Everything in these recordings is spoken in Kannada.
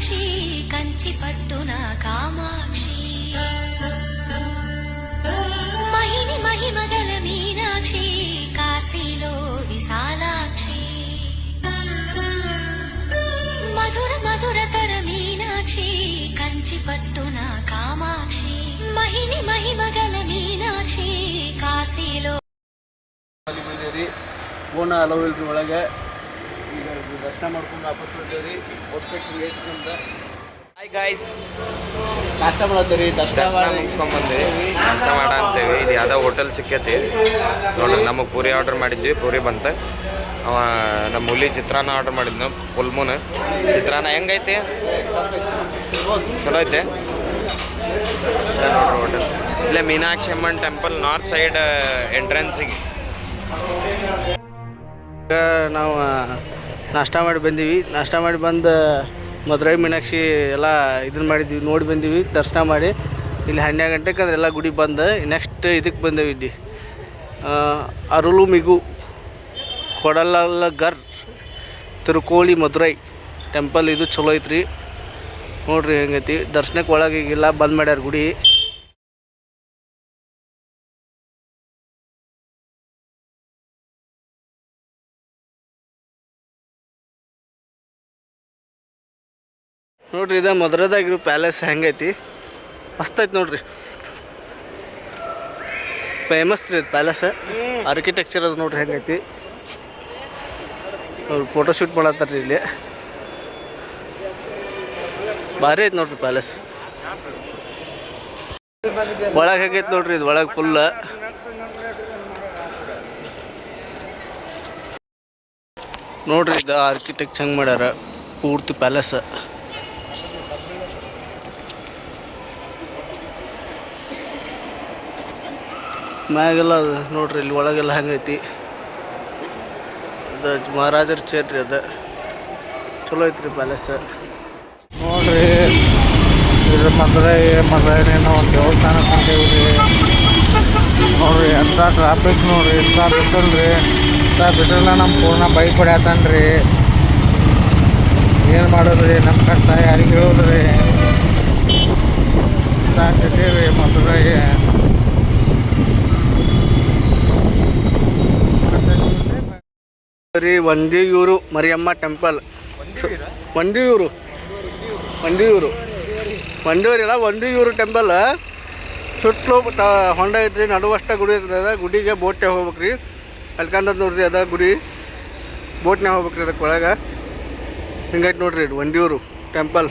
మీనాక్షి కంచి పట్టున కామాక్షి మహిని మహిమగల మీనాక్షి కాశీలో విశాలాక్షి మధుర మధురతర మీనాక్షి కంచి పట్టున కామాక్షి మహిని మహిమగల మీనాక్షి కాశీలో ಫೋನ್ ಅಲೋ ಇಲ್ರಿ ಒಳಗೆ ಈಗ ದರ್ಶನ ಮಾಡ್ಕೊಂಡು ವಾಪಸ್ ಬರ್ತೀವಿ ಹೋಗ್ಬೇಕು ಏಟ್ರಿಂದ ಹಾಯ್ ಗಾಯ್ಸ್ ನಾಷ್ಟ ಮಾಡತ್ತೀರಿ ದರ್ಶನ ಮುಗಿಸ್ಕೊಂಬಂದಿವಿ ನಾಷ್ಟ ಮಾಡ ಅಂತೇವಿ ಇದು ಯಾವುದೋ ಹೋಟೆಲ್ ಸಿಕ್ಕೈತಿ ನೋಡ್ರಿ ನಮಗೆ ಪೂರಿ ಆರ್ಡರ್ ಮಾಡಿದ್ವಿ ಪೂರಿ ಬಂತ ಅವ ನಮ್ಮ ಹುಲಿ ಚಿತ್ರಾನ್ನ ಆರ್ಡರ್ ಮಾಡಿದ್ನು ಫುಲ್ ಮೂನ್ ಚಿತ್ರಾನ್ನ ಹೆಂಗೈತಿ ಚಲೋ ಐತೆ ನೋಡ್ರಿ ಹೋಟೆಲ್ ಇಲ್ಲೇ ಮೀನಾಕ್ಷಿ ಅಮ್ಮನ್ ಟೆಂಪಲ್ ನಾರ್ತ್ ಸೈಡ್ ಎಂಟ್ರೆನ್ಸಿಗೆ ನಾವು ನಾಷ್ಟ ಮಾಡಿ ಬಂದೀವಿ ನಾಷ್ಟ ಮಾಡಿ ಬಂದು ಮಧುರೈ ಮೀನಾಕ್ಷಿ ಎಲ್ಲ ಇದನ್ನು ಮಾಡಿದ್ವಿ ನೋಡಿ ಬಂದೀವಿ ದರ್ಶನ ಮಾಡಿ ಇಲ್ಲಿ 12 ಗಂಟೆಗೆ ಅದೆಲ್ಲ ಗುಡಿ ಬಂದು ನೆಕ್ಸ್ಟ್ ಇದಕ್ಕೆ ಬಂದೇವಿ ಇಲ್ಲಿ ಅರುಳು ಮಿಗು ಕೊಡಲಗರ್ ತಿರುಕೋಳಿ ಮಧುರೈ ಟೆಂಪಲ್ ಇದು ಚಲೋ ಐತ್ರಿ ನೋಡ್ರಿ ಹೆಂಗೈತಿ ದರ್ಶನಕ್ಕೆ ಒಳಗೆ ಈಗೆಲ್ಲ ಬಂದ್ ಮಾಡ್ಯಾರ ಗುಡಿ ನೋಡ್ರಿ ಇದು ಮಧುರದಾಗಿರೋ ಪ್ಯಾಲೇಸ್ ಹೆಂಗೈತಿ ಮಸ್ತ್ ಐತಿ ನೋಡ್ರಿ ಫೇಮಸ್ ರೀ ಇದು ಪ್ಯಾಲೇಸ್ ಆರ್ಕಿಟೆಕ್ಚರ್ ಅದು ನೋಡ್ರಿ ಹೆಂಗೈತಿ ಅವ್ರು ಫೋಟೋಶೂಟ್ ಮಾಡತ್ತಾರ ಇಲ್ಲಿ ಭಾರಿ ಐತಿ ನೋಡ್ರಿ ಪ್ಯಾಲೇಸ್ ಒಳಗೆ ಹೇಗೈತಿ ನೋಡ್ರಿ ಇದು ಒಳಗೆ ಫುಲ್ ನೋಡ್ರಿ ಇದು ಆರ್ಕಿಟೆಕ್ಟ್ ಹೆಂಗೆ ಮಾಡ್ಯಾರ ಪೂರ್ತಿ ಪ್ಯಾಲೇಸ್ ಮ್ಯಾಗೆಲ್ಲ ನೋಡ್ರಿ ಇಲ್ಲಿ ಒಳಗೆಲ್ಲ ಹೆಂಗೈತಿ ಅದು ಮಹಾರಾಜರ ಚೇರ್ ರೀ ಅದು ಚಲೋ ಐತ್ರಿ ಪ್ಯಾಲೇಸ್ ನೋಡ್ರಿ ಇದು ಮದುರೈ ನಾವು ಒಂದು ದೇವಸ್ಥಾನ ಕೊಂಡೇವಿ ರೀ ನೋಡ್ರಿ ಎಂಥ ಟ್ರಾಫಿಕ್ ನೋಡ್ರಿ ಇಂಥ ಬಿಟ್ಟಲ್ರಿ ಇಂಥ ಬಿಟ್ಟಲ್ಲ ನಮ್ಮ ಪೂರ್ಣ ಬೈಕ್ ಹೊಡ್ಯಾತಾನ್ರಿ ಏನು ಮಾಡೋದ್ರಿ ನಮ್ಮ ಕಷ್ಟ ಯಾರಿಗೆ ಹೇಳೋದ್ರಿ ಇಂಥ ಸಿಟಿ ರೀ ಮದುರೈ ರೀ ವಂದಿಯೂರು ಮರಿಯಮ್ಮ ಟೆಂಪಲ್ ವಂದಿಯೂರು ಇಲ್ಲ ವಂದಿಯೂರು ಟೆಂಪಲ್ ಸುತ್ತಲೂ ಹೊಂಡ ಐತ್ರಿ ನಡುವಷ್ಟ ಗುಡಿ ಐತ್ರಿ ಅದ ಗುಡಿಗೆ ಬೋಟ್ನಾಗ ಹೋಗ್ಬೇಕ್ರಿ ಅಲ್ಕಂದ ನೋಡ್ರಿ ಅದ ಗುಡಿ ಬೋಟ್ನಾಗ ಹೋಗ್ಬೇಕ್ರಿ ಅದಕ್ಕೆ ಒಳಗೆ ಹಿಂಗೈತೆ ನೋಡ್ರಿ ವಂದಿಯೂರು ಟೆಂಪಲ್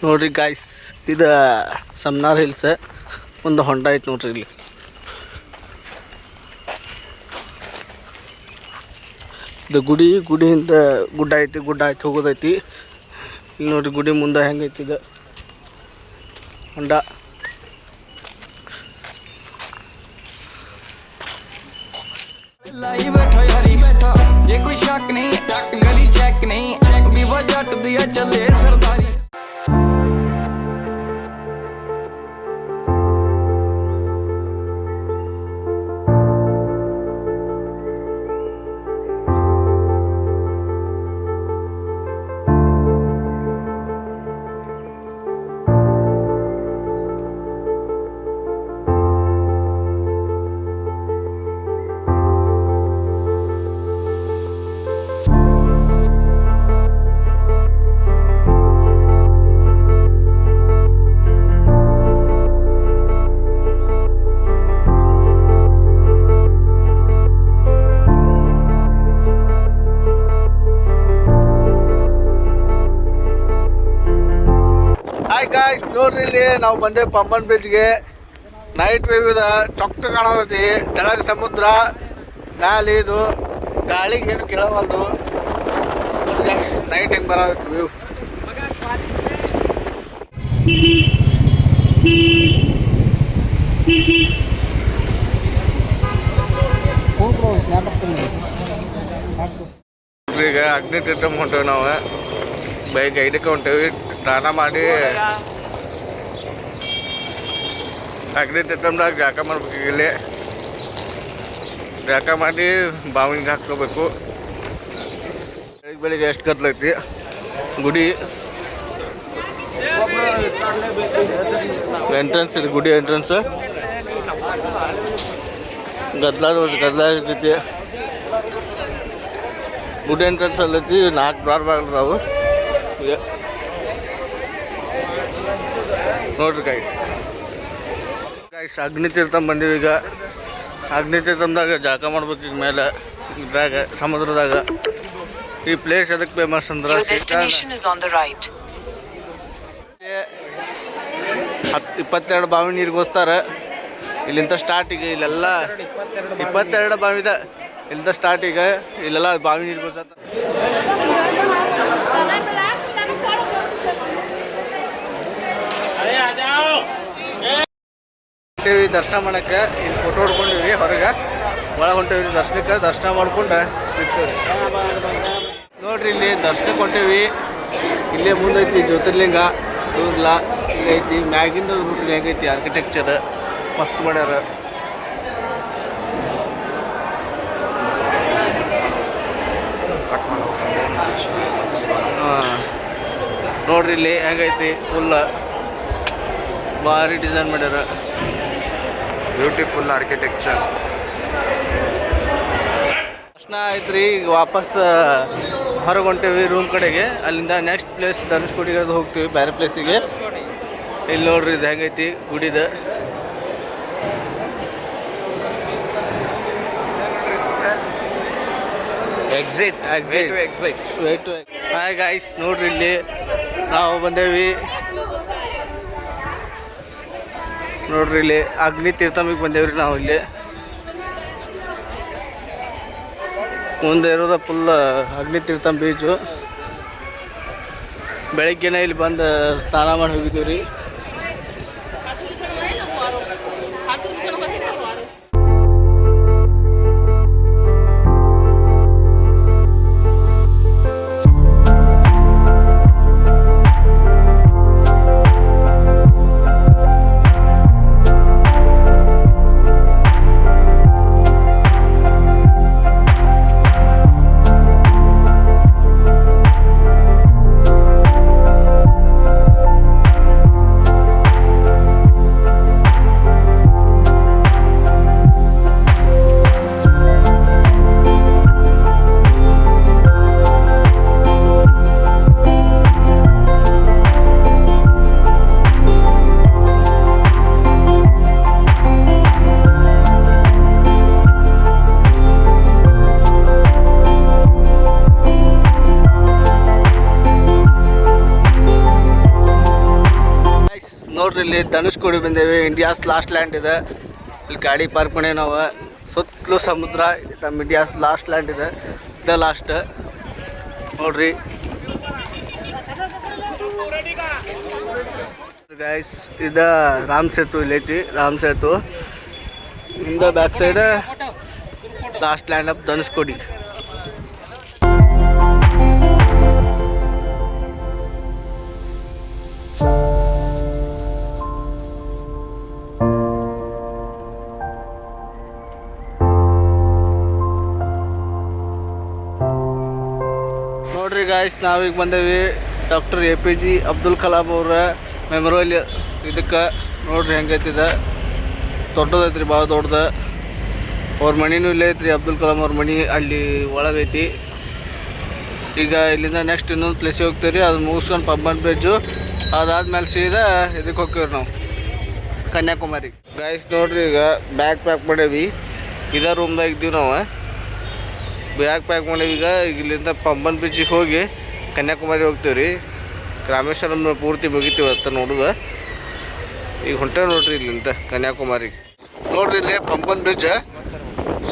ನೋಡ್ರಿ ಗಾಯ್ಸ್ ಇದು ಸಮ್ನಾರ್ ಹಿಲ್ಸ್ ಒಂದು ಹೊಂಡ ಐತೆ ನೋಡ್ರಿ ಇಲ್ಲಿ ಇದು ಗುಡಿಯಿಂದ ಗುಡ್ಡ ಐತಿ ಹೋಗೋದೈತಿ ಇಲ್ಲಿ ನೋಡ್ರಿ ಗುಡಿ ಮುಂದೆ ಹೆಂಗೈತಿ ಇದು ಹೊಂಡ ਜੇ ਕੋਈ ਸ਼ੱਕ ਨਹੀਂ ਗਲੀ ਚੈੱਕ ਨਹੀਂ ਵੀਵਾ ਜੱਟ ਦੀਆਂ ਚੱਲੇ ਸਰਦਾਰੀ ಹಾಯ್ ಗಾಯ್ಸ್ ನೋಡ್ರಿ ಇಲ್ಲಿ ನಾವು ಬಂದೇವೆ ಪಂಬನ್ ಬ್ರಿಡ್ಜ್ಗೆ ನೈಟ್ ವ್ಯೂ ಇದೆ, ಚೊಕ್ಕ ಕಾಣತೈತಿ. ಕೆಳಗೆ ಸಮುದ್ರ, ಗಾಳಿ ಇದು ಗಾಳಿಗೆ ಏನು ಕೇಳವಲ್ದು. ನೈಟ್ ಹೆಂಗೆ ಬರೋದು ವ್ಯೂ. ಈಗ ಅಗ್ನಿ ತೀರ್ಥ ಹೊಂಟೇವಿ ನಾವು. ಬೈಕ್ ಐದಕ್ಕೆ ಹೊಂಟೇವಿ. ಸ್ನಾನ ಮಾಡಿ ಅಗ್ನಿ ತೀರ್ಥದಾಗ ಜಾಕ ಮಾಡ್ಬೇಕು. ಇಲ್ಲಿ ಜಾಕ ಮಾಡಿ ಬಾವಿಗೆ ಹಾಕ್ಕೋಬೇಕು. ಬೆಳಿಗ್ಗೆ ಎಷ್ಟು ಕತ್ಲೈತಿ. ಗುಡಿ ಎಂಟ್ರೆನ್ಸ್ ಇದೆ, ಗುಡಿ ಎಂಟ್ರೆನ್ಸ್. ಗದ್ಲ ಇರ್ತೈತಿ. ಗುಡಿ ಎಂಟ್ರೆನ್ಸ್ ಅಲ್ಲೈತಿ. 4 ದ್ವಾರ ಬಾಗಿಲ್ದಾವು ನೋಡ್ರಿ ಗೈಸ್. ಅಗ್ನಿ ತೀರ್ಥ ಬಂದೀವಿ. ಈಗ ಅಗ್ನಿ ತೀರ್ಥದಾಗ ಜಾಕ ಮಾಡ್ಬೇಕು. ಈಗ ಮೇಲೆ ಇದ್ರಾಗ ಸಮುದ್ರದಾಗ. ಈ ಪ್ಲೇಸ್ ಅದಕ್ಕೆ ಫೇಮಸ್ ಅಂದ್ರೆ 22 ಬಾವಿ ನೀರಿಗೋಸ್ತಾರ. ಇಲ್ಲಿಂದ ಸ್ಟಾರ್ಟಿಗೆ ಇಲ್ಲೆಲ್ಲ 22 ಬಾವಿದ. ಇಲ್ಲಿಂದ ಸ್ಟಾರ್ಟಿಗೆ ಇಲ್ಲೆಲ್ಲ ಬಾವಿ ನೀರಿಗೋಸ್ತಾರ. ದರ್ಶನ ಮಾಡಕ್ಕೆ ಇಲ್ಲಿ ಫೋಟೋ ಹೊಡ್ಕೊಂಡಿವಿ. ಹೊರಗೆ ಒಳಗೆ ಹೊಂಟೇವಿ ದರ್ಶನಕ್ಕೆ. ದರ್ಶನ ಮಾಡ್ಕೊಂಡು ಸಿಗ್ತೀವಿ ನೋಡ್ರಿ. ಇಲ್ಲಿ ದರ್ಶನಕ್ಕೆ ಹೊಂಟೇವಿ. ಇಲ್ಲೇ ಮುಂದೈತಿ ಜ್ಯೋತಿರ್ಲಿಂಗ ಇಲ್ಲ ಐತಿ. ಮ್ಯಾಗಿಂದ ನೋಡ್ರಿ ಹೆಂಗೈತಿ ಆರ್ಕಿಟೆಕ್ಚರ್ ಮಸ್ತ್ ಮಾಡ್ಯಾರ. ನೋಡ್ರಿ ಇಲ್ಲಿ ಹೆಂಗೈತಿ. ಫುಲ್ ಭಾರಿ ಡಿಸೈನ್ ಮಾಡ್ಯಾರ. Beautiful architecture. ದರ್ಶನ ಆಯ್ತು ರೀ. ಈಗ ವಾಪಸ್ ಹೊರಗೆ ಹೊಂಟೇವಿ ರೂಮ್ ಕಡೆಗೆ. ಅಲ್ಲಿಂದ ನೆಕ್ಸ್ಟ್ ಪ್ಲೇಸ್ ಧನುಷ್ಕೋಟಿಗೆ ಹೋಗ್ತೀವಿ, ಬೇರೆ ಪ್ಲೇಸಿಗೆ. ಇಲ್ಲಿ ನೋಡ್ರಿ ಇದು ಹೆಂಗೈತಿ ಗುಡಿದ. ಎಕ್ಸಿಟ್. ಹಾಯ್ ಗಾಯ್ಸ್, ನೋಡ್ರಿ ಇಲ್ಲಿ ನಾವು ಬಂದೇವಿ. ನೋಡ್ರಿ ಇಲ್ಲಿ ಅಗ್ನಿ ತೀರ್ಥಮಿಗೆ ಬಂದೇವ್ರಿ ನಾವು. ಇಲ್ಲಿ ಮುಂದೆ ಇರೋದ ಫುಲ್ ಅಗ್ನಿ ತೀರ್ಥಂ ಬೀಚು. ಬೆಳಗ್ಗೆನೇ ಇಲ್ಲಿ ಬಂದು ಸ್ನಾನ ಮಾಡಿ ಹೋಗಿದ್ದೀವಿ ರೀ. ನೋಡ್ರಿ ಇಲ್ಲಿ ಧನುಷ್ಕೋಡಿ ಬಂದೇವಿ. ಇಂಡಿಯಾಸ್ ಲಾಸ್ಟ್ ಲ್ಯಾಂಡ್ ಇದೆ. ಇಲ್ಲಿ ಗಾಡಿ ಪಾರ್ಕ್ ಮಾಡಿ ನಾವು. ಸುತ್ತಲೂ ಸಮುದ್ರ. ನಮ್ಮ ಇಂಡಿಯಾಸ್ ಲಾಸ್ಟ್ ಲ್ಯಾಂಡ್ ಇದೆ. ದ ಲಾಸ್ಟ್ ನೋಡ್ರಿ ಗೈಸ್. ಇದು ರಾಮ್ ಸೇತು ಇಲ್ಲೈತಿ. ರಾಮ್ ಸೇತು ಇಂದ back side last land of Dhanushkodi. ನೋಡ್ರಿ ಗಾಯ್ಸ್, ನಾವೀಗ ಬಂದೇವಿ ಡಾಕ್ಟರ್ APJ ಅಬ್ದುಲ್ ಕಲಾಂ ಅವರ ಮೆಮೊರಿಯಲ್ ಇದಕ್ಕೆ. ನೋಡ್ರಿ ಹೆಂಗೈತಿದೆ. ದೊಡ್ಡದೈತ್ರಿ, ಭಾಳ ದೊಡ್ಡದು. ಅವ್ರ ಮಣಿನೂ ಇಲ್ಲೇ ಐತ್ರಿ. ಅಬ್ದುಲ್ ಕಲಾಂ ಅವ್ರ ಮಣಿ ಅಲ್ಲಿ ಒಳಗೈತಿ. ಈಗ ಇಲ್ಲಿಂದ ನೆಕ್ಸ್ಟ್ ಇನ್ನೊಂದು ಪ್ಲೇಸಿಗೆ ಹೋಗ್ತೀವಿ ರೀ. ಅದನ್ನ ಮುಗಿಸ್ಕೊಂಡು ಪಂಬನ್ ಬ್ರಿಡ್ಜು. ಅದಾದ್ಮೇಲೆ ಸೀದಾ ಇದಕ್ಕೆ ಹೋಗ್ತೀವಿ ನಾವು, ಕನ್ಯಾಕುಮಾರಿ. ಗಾಯ್ಸ್ ನೋಡ್ರಿ, ಈಗ ಬ್ಯಾಗ್ ಪ್ಯಾಕ್ ಮಾಡೇವಿ. ಇದೇ ರೂಮ್ದಾಗ ಇದ್ದೀವಿ ನಾವು. ಬ್ಯಾಗ್ ಪ್ಯಾಕ್ ಮಾಡೀವಿ. ಈಗ ಇಲ್ಲಿಂದ ಪಂಬನ್ ಬ್ರಿಡ್ಜಿಗೆ ಹೋಗಿ ಕನ್ಯಾಕುಮಾರಿ ಹೋಗ್ತೀವಿ ರೀ. ರಾಮೇಶ್ವರಂ ಪೂರ್ತಿ ಮುಗಿತೀವಿ ಅಂತ ನೋಡುದು. ಈಗ ಹೊಂಟೇವ್ ನೋಡ್ರಿ ಇಲ್ಲಿಂದ ಕನ್ಯಾಕುಮಾರಿ. ನೋಡ್ರಿ ಇಲ್ಲಿ ಪಂಪನ್ ಬ್ರಿಡ್ಜ್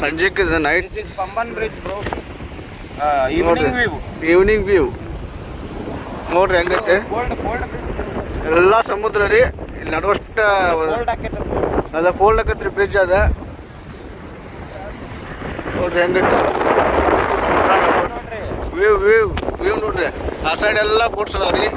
ಸಂಜೆಕ್ಕೆ night Pamban bridge bro. Evening view ನೋಡ್ರಿ ಹೆಂಗೈತೆ. ಎಲ್ಲ ಸಮುದ್ರ ರೀ. ಇಲ್ಲಿ ನಡುವಷ್ಟ ಅದ ಫೋಲ್ಡ್ ಆಕತ್ರಿ ಬ್ರಿಡ್ಜ್ ಅದ ನೋಡ್ರಿ ಹೆಂಗೈತೆ. ವ್ಯೂ ವ್ಯೂ ವ್ಯೂ ನೋಡ್ರಿ. ಆ ಸೈಡ್ ಎಲ್ಲ ಬೋಟ್ಸ್ ಅದಾವ ರೀ.